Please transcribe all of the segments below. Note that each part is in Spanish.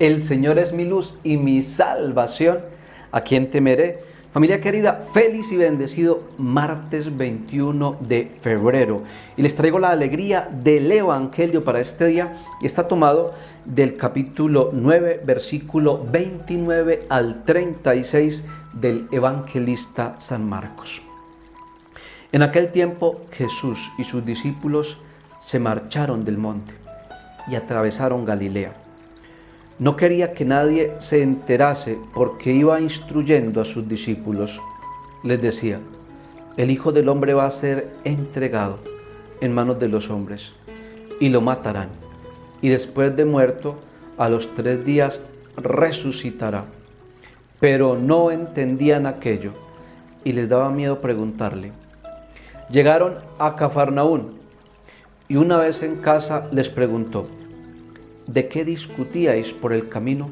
El Señor es mi luz y mi salvación. ¿A quién temeré? Familia querida, feliz y bendecido martes 21 de febrero. Y les traigo la alegría del Evangelio para este día. Y está tomado del capítulo 9, versículo 29 al 36 del evangelista San Marcos. En aquel tiempo Jesús y sus discípulos se marcharon del monte y atravesaron Galilea. No quería que nadie se enterase porque iba instruyendo a sus discípulos. Les decía: el Hijo del Hombre va a ser entregado en manos de los hombres y lo matarán. Y después de muerto, a los 3 días resucitará. Pero no entendían aquello y les daba miedo preguntarle. Llegaron a Cafarnaún y una vez en casa les preguntó: ¿de qué discutíais por el camino?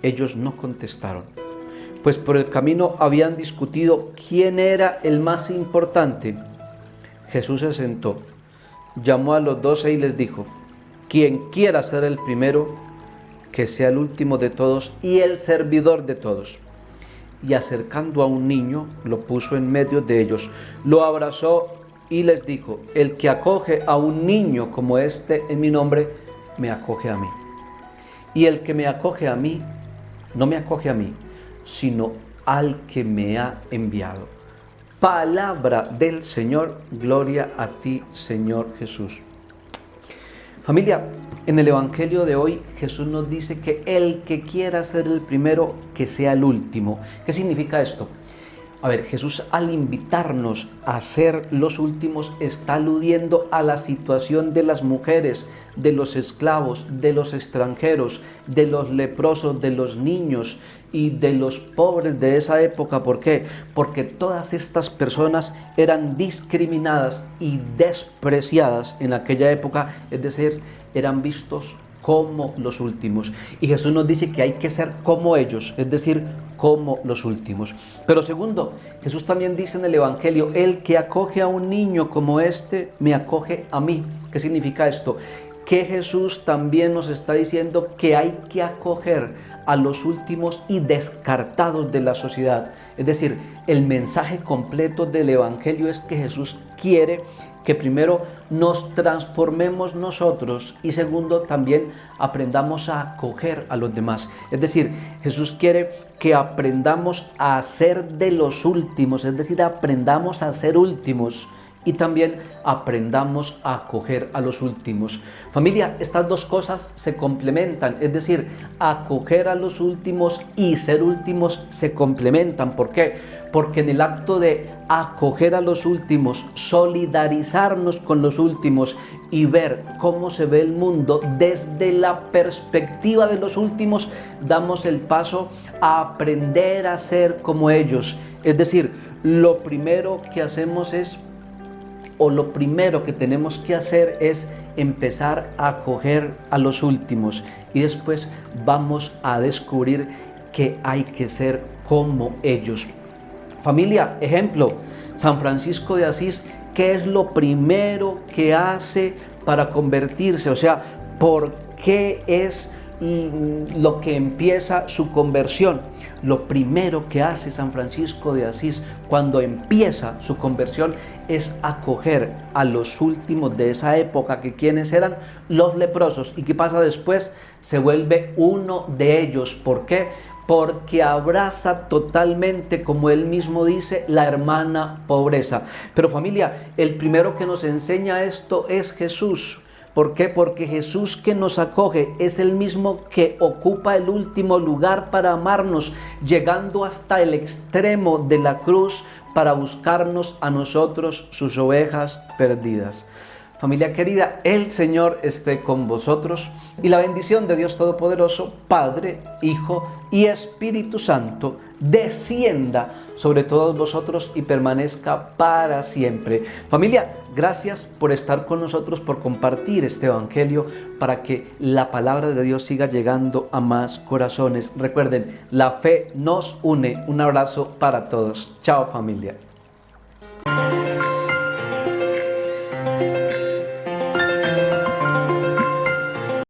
Ellos no contestaron, pues por el camino habían discutido quién era el más importante. Jesús se sentó, llamó a los 12 y les dijo: quien quiera ser el primero, que sea el último de todos y el servidor de todos. Y acercando a un niño, lo puso en medio de ellos, lo abrazó y les dijo: el que acoge a un niño como este en mi nombre, me acoge a mí. Y el que me acoge a mí, no me acoge a mí, sino al que me ha enviado. Palabra del Señor, gloria a ti, Señor Jesús. Familia, en el Evangelio de hoy Jesús nos dice que el que quiera ser el primero, que sea el último. ¿Qué significa esto? A ver, Jesús al invitarnos a ser los últimos está aludiendo a la situación de las mujeres, de los esclavos, de los extranjeros, de los leprosos, de los niños y de los pobres de esa época. ¿Por qué? Porque todas estas personas eran discriminadas y despreciadas en aquella época, es decir, eran vistos como los últimos. Y Jesús nos dice que hay que ser como ellos, es decir, como los últimos. Pero segundo, Jesús también dice en el Evangelio: el que acoge a un niño como este, me acoge a mí. ¿Qué significa esto? Que Jesús también nos está diciendo que hay que acoger a los últimos y descartados de la sociedad. Es decir, el mensaje completo del Evangelio es que Jesús quiere que primero nos transformemos nosotros y segundo también aprendamos a acoger a los demás. Es decir, Jesús quiere que aprendamos a ser de los últimos, es decir, aprendamos a ser últimos y también aprendamos a acoger a los últimos. Familia, estas dos cosas se complementan, es decir, acoger a los últimos y ser últimos se complementan. ¿Por qué? Porque en el acto de acoger a los últimos, solidarizarnos con los últimos y ver cómo se ve el mundo desde la perspectiva de los últimos, damos el paso a aprender a ser como ellos. Es decir, lo primero que hacemos lo primero que tenemos que hacer es empezar a acoger a los últimos y después vamos a descubrir que hay que ser como ellos. Familia, ejemplo, San Francisco de Asís, ¿qué es lo primero que hace para convertirse? O sea, ¿por qué es lo que empieza su conversión? Lo primero que hace San Francisco de Asís cuando empieza su conversión es acoger a los últimos de esa época, que quienes eran los leprosos. ¿Y qué pasa después? Se vuelve uno de ellos. ¿Por qué? Porque abraza totalmente, como él mismo dice, la hermana pobreza. Pero familia, el primero que nos enseña esto es Jesús. ¿Por qué? Porque Jesús que nos acoge es el mismo que ocupa el último lugar para amarnos, llegando hasta el extremo de la cruz para buscarnos a nosotros, sus ovejas perdidas. Familia querida, el Señor esté con vosotros y la bendición de Dios Todopoderoso, Padre, Hijo y Espíritu Santo, descienda sobre todos vosotros y permanezca para siempre. Familia, gracias por estar con nosotros, por compartir este Evangelio para que la palabra de Dios siga llegando a más corazones. Recuerden, la fe nos une. Un abrazo para todos. Chao, familia.